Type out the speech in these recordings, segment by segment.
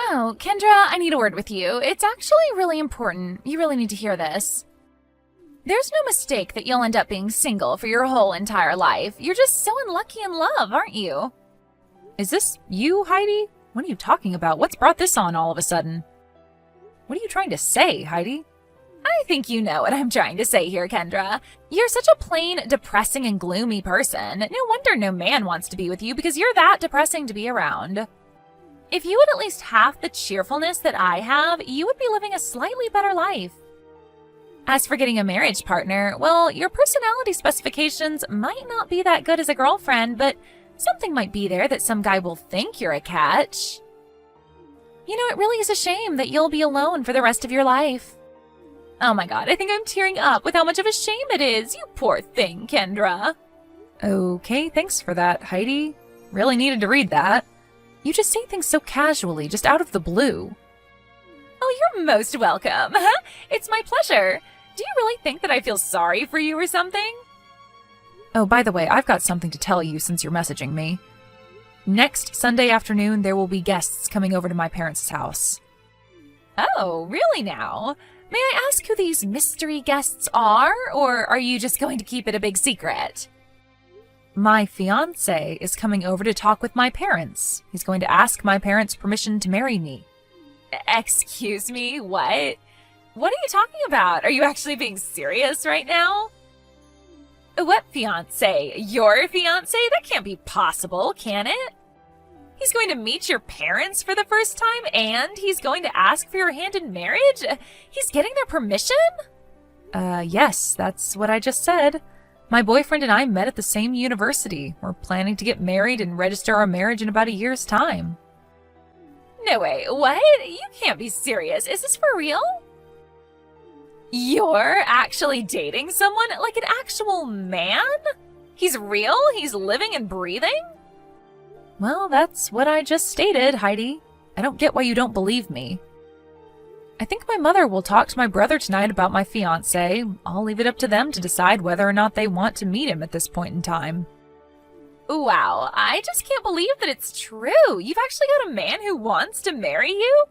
Oh, Kendra, I need a word with you. It's actually really important. You really need to hear this. There's no mistake that you'll end up being single for your whole entire life. You're just so unlucky in love, aren't you? Is this you, Heidi? What are you talking about? What's brought this on all of a sudden? What are you trying to say, Heidi? I think you know what I'm trying to say here, Kendra. You're such a plain, depressing and gloomy person. No wonder no man wants to be with you because you're that depressing to be around. If you had at least half the cheerfulness that I have, you would be living a slightly better life. As for getting a marriage partner, well, your personality specifications might not be that good as a girlfriend, but something might be there that some guy will think you're a catch. You know, it really is a shame that you'll be alone for the rest of your life. Oh my god, I think I'm tearing up with how much of a shame it is. You poor thing, Kendra. Okay, thanks for that, Heidi. Really needed to read that. You just say things so casually, just out of the blue. Oh, you're most welcome. It's my pleasure. Do you really think that I feel sorry for you or something? Oh, by the way, I've got something to tell you since you're messaging me. Next Sunday afternoon, there will be guests coming over to my parents' house. Oh, really now? May I ask who these mystery guests are, or are you just going to keep it a big secret? My fiancé is coming over to talk with my parents. He's going to ask my parents' permission to marry me. Excuse me, what? What are you talking about? Are you actually being serious right now? What fiancé? Your fiancé? That can't be possible, can it? He's going to meet your parents for the first time, and he's going to ask for your hand in marriage? He's getting their permission? Yes, that's what I just said. My boyfriend and I met at the same university. We're planning to get married and register our marriage in about a year's time. No way, what? You can't be serious. Is this for real? You're actually dating someone? Like an actual man? He's real? He's living and breathing? Well, that's what I just stated, Heidi. I don't get why you don't believe me. I think my mother will talk to my brother tonight about my fiancé. I'll leave it up to them to decide whether or not they want to meet him at this point in time. Wow, I just can't believe that it's true. You've actually got a man who wants to marry you?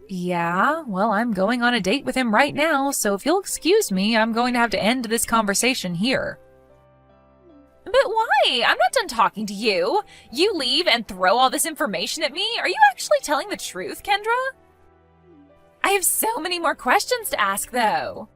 Yeah, well, I'm going on a date with him right now, so if you'll excuse me, I'm going to have to end this conversation here. But why? I'm not done talking to you. You leave and throw all this information at me? Are you actually telling the truth, Kendra? I have so many more questions to ask, though.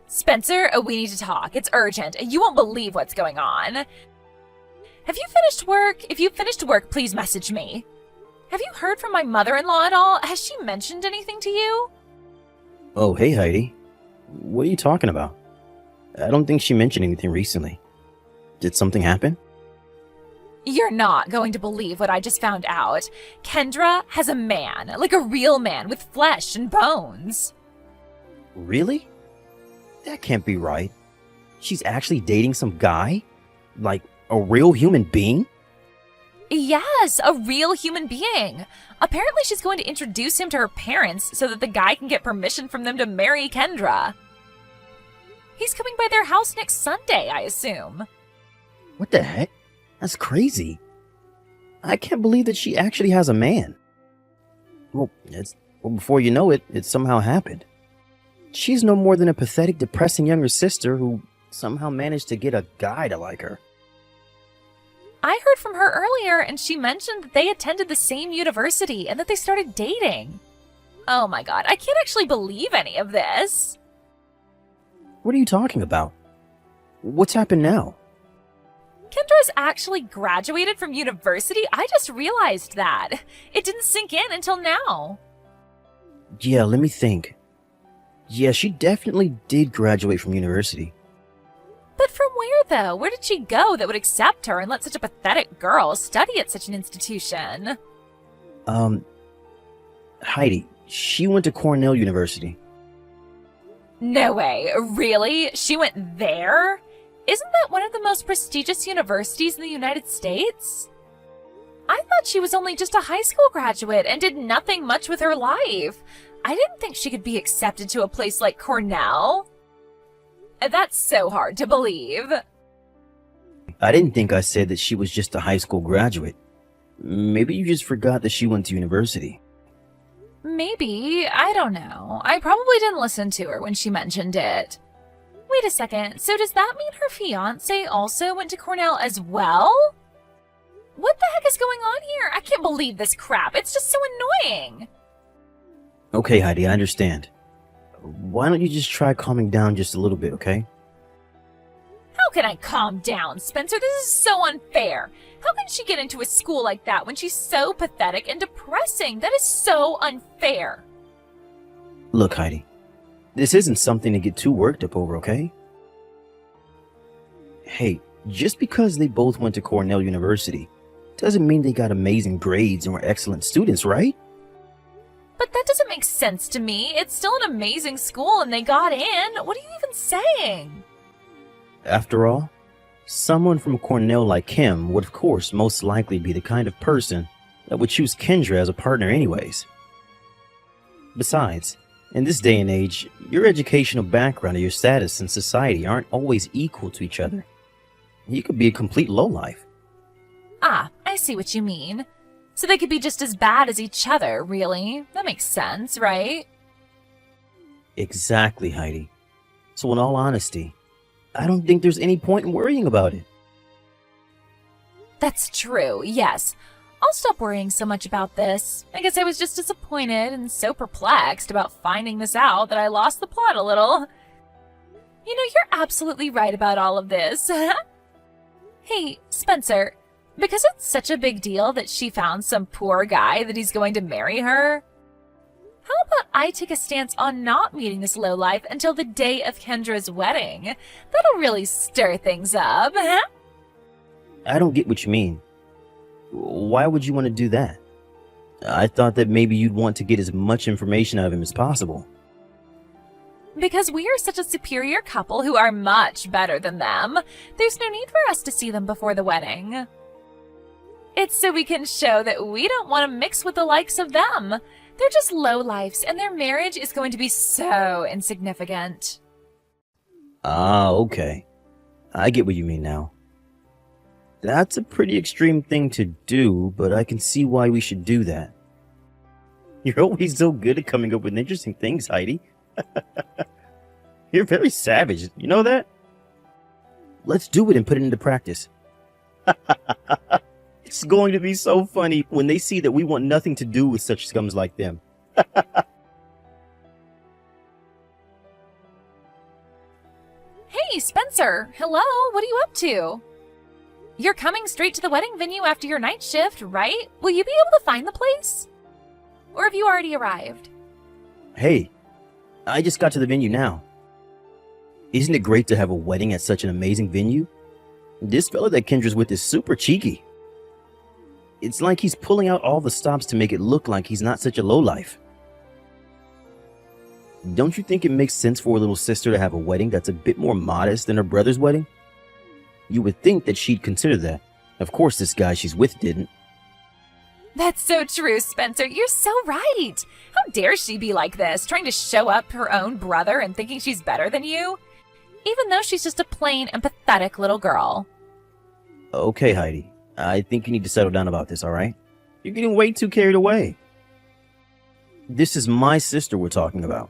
Spencer, we need to talk. It's urgent. You won't believe what's going on. Have you finished work? If you've finished work, please message me. Have you heard from my mother-in-law at all? Has she mentioned anything to you? Oh, hey, Heidi. What are you talking about? I don't think she mentioned anything recently. Did something happen? You're not going to believe what I just found out. Kendra has a man, like a real man with flesh and bones. Really? That can't be right. She's actually dating some guy? Like a real human being? Yes, a real human being. Apparently she's going to introduce him to her parents so that the guy can get permission from them to marry Kendra. He's coming by their house next Sunday, I assume. What the heck? That's crazy. I can't believe that she actually has a man. Well, before you know it, it somehow happened. She's no more than a pathetic, depressing younger sister who somehow managed to get a guy to like her. I heard from her earlier, and she mentioned that they attended the same university and that they started dating. Oh my god, I can't actually believe any of this. What are you talking about? What's happened now? Kendra's actually graduated from university? I just realized that. It didn't sink in until now. Yeah, let me think. Yeah, she definitely did graduate from university. But from where, though? Where did she go that would accept her and let such a pathetic girl study at such an institution? Heidi, she went to Cornell University. No way. Really? She went there? Isn't that one of the most prestigious universities in the United States? I thought she was only just a high school graduate and did nothing much with her life. I didn't think she could be accepted to a place like Cornell. That's so hard to believe. I didn't think I said that she was just a high school graduate. Maybe you just forgot that she went to university. Maybe. I don't know. I probably didn't listen to her when she mentioned it. Wait a second. So does that mean her fiancé also went to Cornell as well? What the heck is going on here? I can't believe this crap. It's just so annoying. Okay, Heidi, I understand. Why don't you just try calming down just a little bit, okay? How can I calm down, Spencer? This is so unfair. How can she get into a school like that when she's so pathetic and depressing? That is so unfair. Look, Heidi, this isn't something to get too worked up over, okay? Hey, just because they both went to Cornell University doesn't mean they got amazing grades and were excellent students, right? But that doesn't make sense to me. It's still an amazing school and they got in. What are you even saying? After all, someone from Cornell like him would of course most likely be the kind of person that would choose Kendra as a partner anyways. Besides, in this day and age, your educational background or your status in society aren't always equal to each other. You could be a complete lowlife. Ah, I see what you mean. So they could be just as bad as each other, really. That makes sense, right? Exactly, Heidi. So in all honesty, I don't think there's any point in worrying about it. That's true, yes. I'll stop worrying so much about this. I guess I was just disappointed and so perplexed about finding this out that I lost the plot a little. You know, you're absolutely right about all of this. Hey, Spencer, because it's such a big deal that she found some poor guy that he's going to marry her, how about I take a stance on not meeting this lowlife until the day of Kendra's wedding? That'll really stir things up. I don't get what you mean. Why would you want to do that? I thought that maybe you'd want to get as much information out of him as possible. Because we are such a superior couple who are much better than them, there's no need for us to see them before the wedding. It's so we can show that we don't want to mix with the likes of them. They're just lowlifes, and their marriage is going to be so insignificant. Ah, okay. I get what you mean now. That's a pretty extreme thing to do, but I can see why we should do that. You're always so good at coming up with interesting things, Heidi. You're very savage, you know that? Let's do it and put it into practice. It's going to be so funny when they see that we want nothing to do with such scums like them. Hey, Spencer! Hello, what are you up to? You're coming straight to the wedding venue after your night shift, right? Will you be able to find the place? Or have you already arrived? Hey, I just got to the venue now. Isn't it great to have a wedding at such an amazing venue? This fella that Kendra's with is super cheeky. It's like he's pulling out all the stops to make it look like he's not such a lowlife. Don't you think it makes sense for a little sister to have a wedding that's a bit more modest than her brother's wedding? You would think that she'd consider that. Of course this guy she's with didn't. That's so true, Spencer. You're so right. How dare she be like this, trying to show up her own brother and thinking she's better than you? Even though she's just a plain and pathetic little girl. Okay, Heidi. I think you need to settle down about this, alright? You're getting way too carried away. This is my sister we're talking about.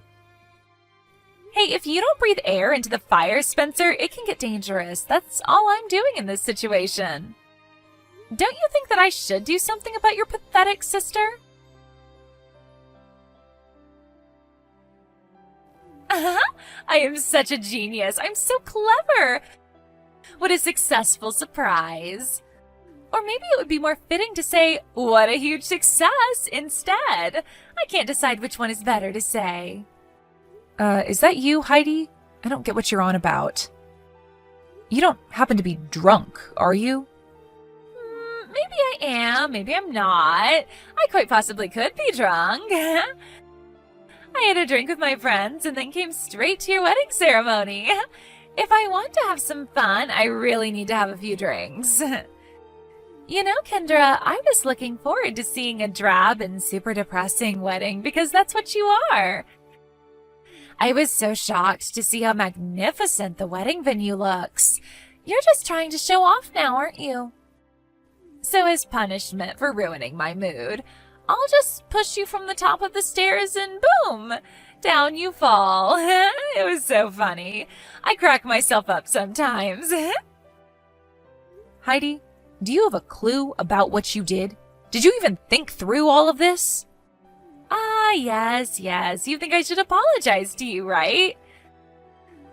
Hey, if you don't breathe air into the fire, Spencer, it can get dangerous. That's all I'm doing in this situation. Don't you think that I should do something about your pathetic sister? I am such a genius. I'm so clever. What a successful surprise. Or maybe it would be more fitting to say, what a huge success, instead. I can't decide which one is better to say. Is that you, Heidi? I don't get what you're on about. You don't happen to be drunk, are you? Maybe I am, maybe I'm not. I quite possibly could be drunk. I had a drink with my friends and then came straight to your wedding ceremony. If I want to have some fun, I really need to have a few drinks. You know, Kendra, I was looking forward to seeing a drab and super depressing wedding because that's what you are. I was so shocked to see how magnificent the wedding venue looks. You're just trying to show off now, aren't you? So as punishment for ruining my mood, I'll just push you from the top of the stairs and boom! Down you fall. It was so funny. I crack myself up sometimes. Heidi, do you have a clue about what you did? Did you even think through all of this? Yes. You think I should apologize to you, right?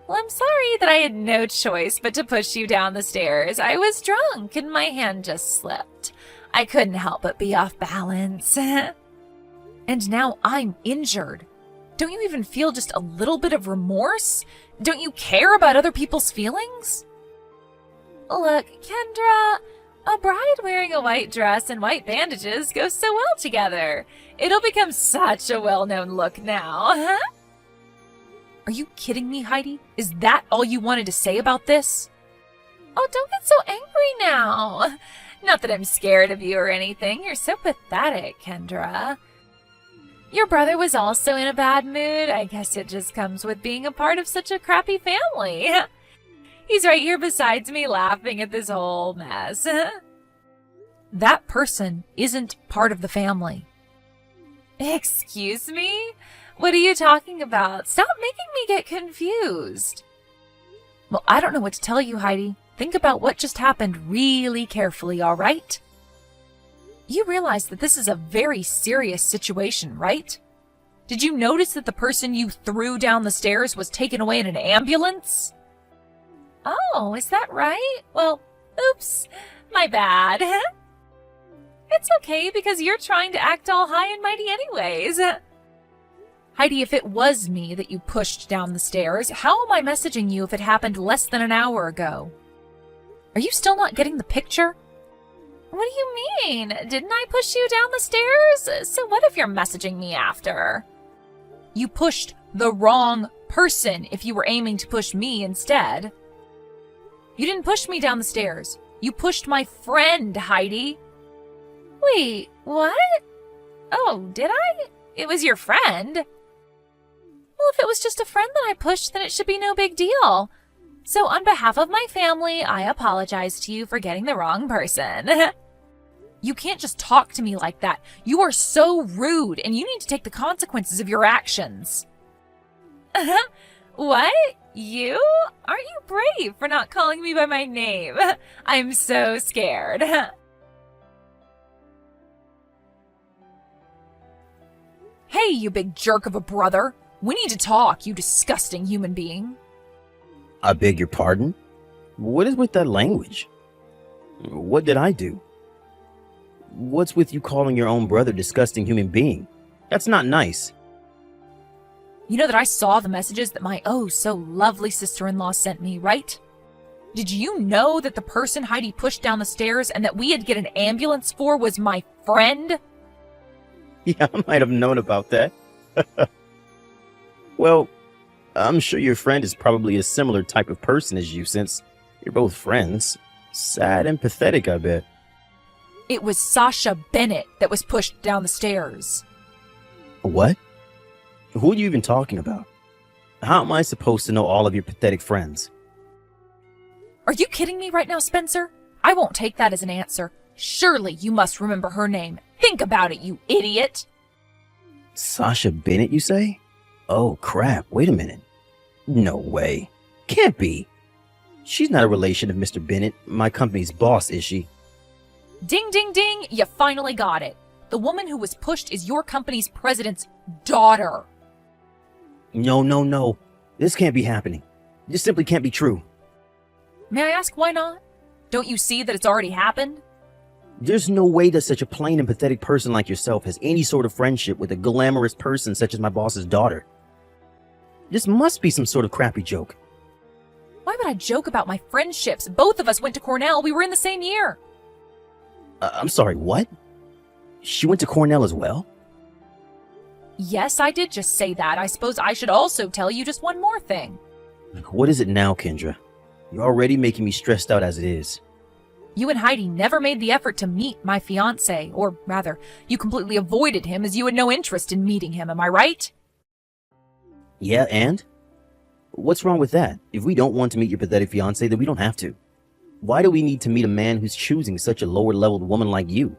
Well, I'm sorry that I had no choice but to push you down the stairs. I was drunk and my hand just slipped. I couldn't help but be off balance. And now I'm injured. Don't you even feel just a little bit of remorse? Don't you care about other people's feelings? Look, Kendra, a bride wearing a white dress and white bandages goes so well together. It'll become such a well-known look now. Are you kidding me, Heidi? Is that all you wanted to say about this? Oh, don't get so angry now. Not that I'm scared of you or anything. You're so pathetic, Kendra. Your brother was also in a bad mood. I guess it just comes with being a part of such a crappy family. He's right here beside me laughing at this whole mess. That person isn't part of the family. Excuse me? What are you talking about? Stop making me get confused. Well, I don't know what to tell you, Heidi. Think about what just happened really carefully, all right? You realize that this is a very serious situation, right? Did you notice that the person you threw down the stairs was taken away in an ambulance? Oh, is that right? Well, oops, my bad. It's okay because you're trying to act all high and mighty anyways. Heidi, if it was me that you pushed down the stairs, how am I messaging you if it happened less than an hour ago? Are you still not getting the picture? What do you mean? Didn't I push you down the stairs? So what if you're messaging me after? You pushed the wrong person if you were aiming to push me instead. You didn't push me down the stairs. You pushed my friend, Heidi. Wait, what? Oh, did I? It was your friend. Well, if it was just a friend that I pushed, then it should be no big deal. So on behalf of my family, I apologize to you for getting the wrong person. You can't just talk to me like that. You are so rude, and you need to take the consequences of your actions. What? You? Aren't you brave for not calling me by my name? I'm so scared. Hey, you big jerk of a brother. We need to talk, you disgusting human being. I beg your pardon? What is with that language? What did I do? What's with you calling your own brother disgusting human being? That's not nice. You know that I saw the messages that my oh-so-lovely sister-in-law sent me, right? Did you know that the person Heidi pushed down the stairs and that we had to get an ambulance for was my friend? Yeah, I might have known about that. Well, I'm sure your friend is probably a similar type of person as you since you're both friends. Sad and pathetic, I bet. It was Sasha Bennett that was pushed down the stairs. What? Who are you even talking about? How am I supposed to know all of your pathetic friends? Are you kidding me right now, Spencer? I won't take that as an answer. Surely you must remember her name. Think about it, you idiot. Sasha Bennett, you say? Oh, crap. Wait a minute. No way. Can't be. She's not a relation of Mr. Bennett, my company's boss, is she? Ding, ding, ding. You finally got it. The woman who was pushed is your company's president's daughter. No. This can't be happening. This simply can't be true. May I ask why not? Don't you see that it's already happened? There's no way that such a plain and pathetic person like yourself has any sort of friendship with a glamorous person such as my boss's daughter. This must be some sort of crappy joke. Why would I joke about my friendships? Both of us went to Cornell. We were in the same year. I'm sorry, what? She went to Cornell as well? Yes, I did just say that. I suppose I should also tell you just one more thing. What is it now, Kendra? You're already making me stressed out as it is. You and Heidi never made the effort to meet my fiancé, or rather, you completely avoided him as you had no interest in meeting him, am I right? Yeah, and? What's wrong with that? If we don't want to meet your pathetic fiancé, then we don't have to. Why do we need to meet a man who's choosing such a lower leveled woman like you?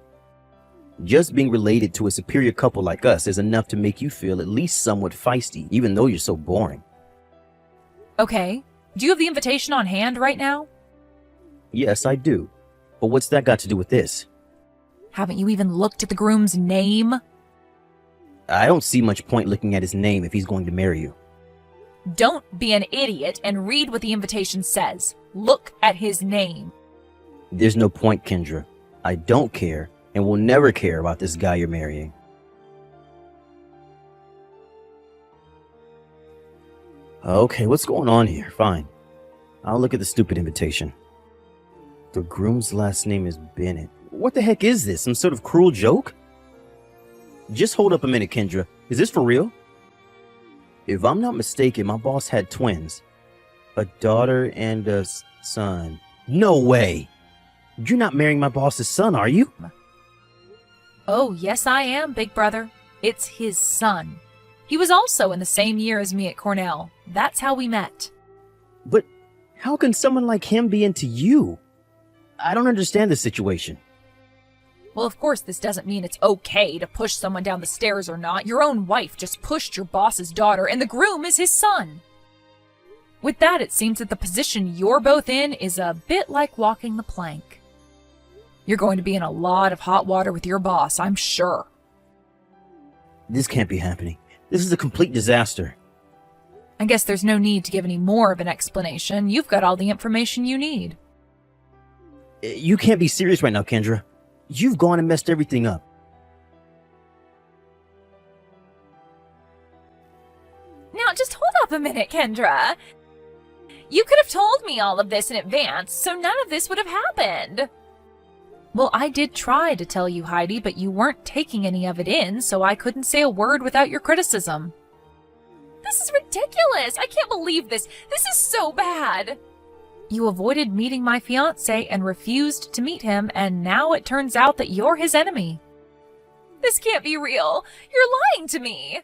Just being related to a superior couple like us is enough to make you feel at least somewhat feisty, even though you're so boring. Okay, do you have the invitation on hand right now? Yes, I do. But what's that got to do with this? Haven't you even looked at the groom's name? I don't see much point looking at his name if he's going to marry you. Don't be an idiot and read what the invitation says. Look at his name. There's no point, Kendra. I don't care and will never care about this guy you're marrying. Okay, what's going on here? Fine. I'll look at the stupid invitation. The groom's last name is Bennett. What the heck is this? Some sort of cruel joke? Just hold up a minute, Kendra. Is this for real? If I'm not mistaken, my boss had twins. A daughter and a son. No way! You're not marrying my boss's son, are you? Oh, yes I am, big brother. It's his son. He was also in the same year as me at Cornell. That's how we met. But how can someone like him be into you? I don't understand this situation. Well, of course, this doesn't mean it's okay to push someone down the stairs or not. Your own wife just pushed your boss's daughter, and the groom is his son. With that, it seems that the position you're both in is a bit like walking the plank. You're going to be in a lot of hot water with your boss, I'm sure. This can't be happening. This is a complete disaster. I guess there's no need to give any more of an explanation. You've got all the information you need. You can't be serious right now, Kendra. You've gone and messed everything up. Now, just hold up a minute, Kendra. You could have told me all of this in advance, so none of this would have happened. Well, I did try to tell you, Heidi, but you weren't taking any of it in, so I couldn't say a word without your criticism. This is ridiculous. I can't believe this. This is so bad. You avoided meeting my fiancé and refused to meet him, and now it turns out that you're his enemy. This can't be real. You're lying to me.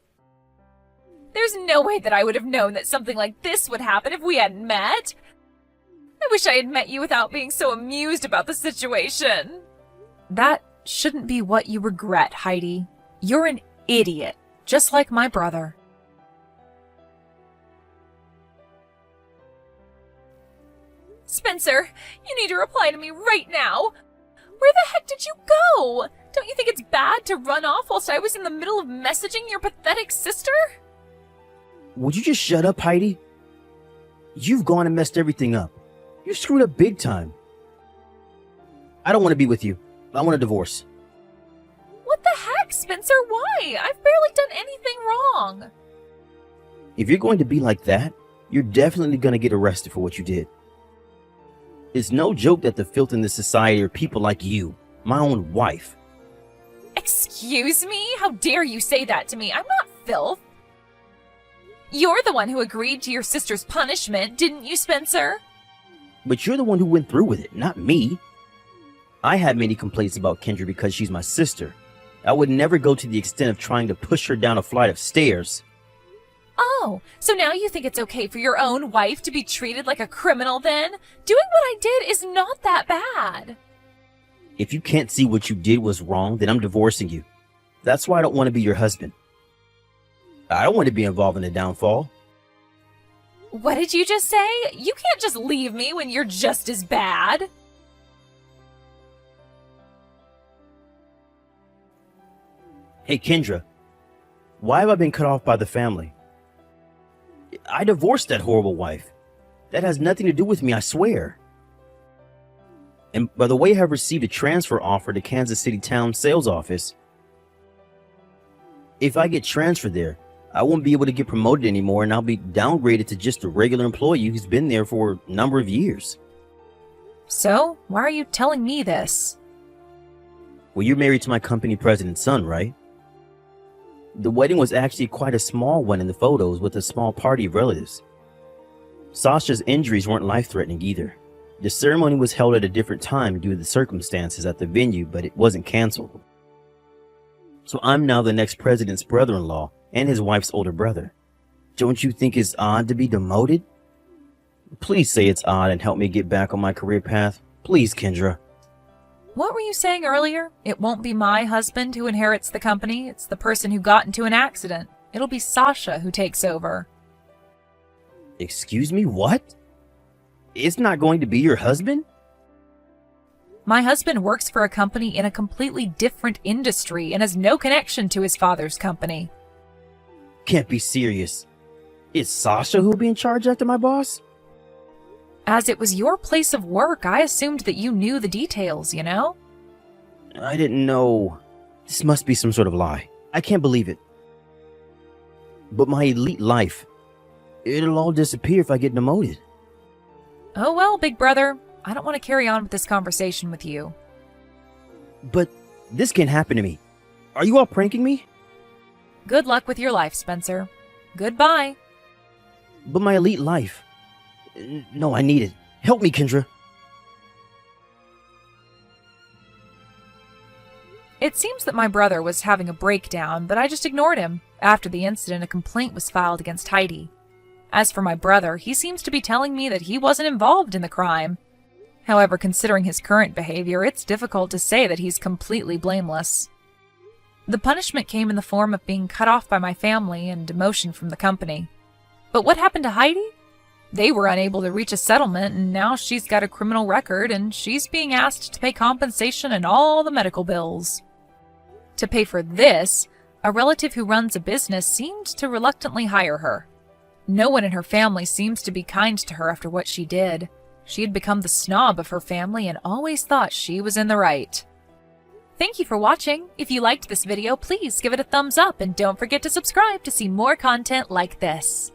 There's no way that I would have known that something like this would happen if we hadn't met. I wish I had met you without being so amused about the situation. That shouldn't be what you regret, Heidi. You're an idiot, just like my brother. Spencer, you need to reply to me right now. Where the heck did you go? Don't you think it's bad to run off whilst I was in the middle of messaging your pathetic sister? Would you just shut up, Heidi? You've gone and messed everything up. You screwed up big time. I don't want to be with you. I want a divorce. What the heck, Spencer? Why? I've barely done anything wrong. If you're going to be like that, you're definitely going to get arrested for what you did. It's no joke that the filth in this society are people like you, my own wife. Excuse me? How dare you say that to me? I'm not filth. You're the one who agreed to your sister's punishment, didn't you, Spencer? But you're the one who went through with it, not me. I had many complaints about Kendra because she's my sister. I would never go to the extent of trying to push her down a flight of stairs. Oh, so now you think it's okay for your own wife to be treated like a criminal then? Doing what I did is not that bad. If you can't see what you did was wrong, then I'm divorcing you. That's why I don't want to be your husband. I don't want to be involved in the downfall. What did you just say? You can't just leave me when you're just as bad. Hey, Kendra, why have I been cut off by the family? I divorced that horrible wife. That has nothing to do with me, I swear. And by the way, I have received a transfer offer to Kansas City Town sales office. If I get transferred there, I won't be able to get promoted anymore, and I'll be downgraded to just a regular employee who's been there for a number of years. So, why are you telling me this? Well, you're married to my company president's son, right? The wedding was actually quite a small one in the photos with a small party of relatives. Sasha's injuries weren't life-threatening either. The ceremony was held at a different time due to the circumstances at the venue, but it wasn't canceled. So I'm now the next president's brother-in-law and his wife's older brother. Don't you think it's odd to be demoted? Please say it's odd and help me get back on my career path. Please, Kendra. What were you saying earlier? It won't be my husband who inherits the company. It's the person who got into an accident. It'll be Sasha who takes over. Excuse me, what? It's not going to be your husband? My husband works for a company in a completely different industry and has no connection to his father's company. Can't be serious. Is Sasha who'll be in charge after my boss? As it was your place of work, I assumed that you knew the details, you know? I didn't know. This must be some sort of lie. I can't believe it. But my elite life, it'll all disappear if I get demoted. Oh well, big brother. I don't want to carry on with this conversation with you. But this can't happen to me. Are you all pranking me? Good luck with your life, Spencer. Goodbye. But my elite life. No, I need it. Help me, Kendra. It seems that my brother was having a breakdown, but I just ignored him. After the incident, a complaint was filed against Heidi. As for my brother, he seems to be telling me that he wasn't involved in the crime. However, considering his current behavior, it's difficult to say that he's completely blameless. The punishment came in the form of being cut off by my family and demotion from the company. But what happened to Heidi? They were unable to reach a settlement, and now she's got a criminal record, and she's being asked to pay compensation and all the medical bills. To pay for this, a relative who runs a business seemed to reluctantly hire her. No one in her family seems to be kind to her after what she did. She had become the snob of her family and always thought she was in the right. Thank you for watching. If you liked this video, please give it a thumbs up and don't forget to subscribe to see more content like this.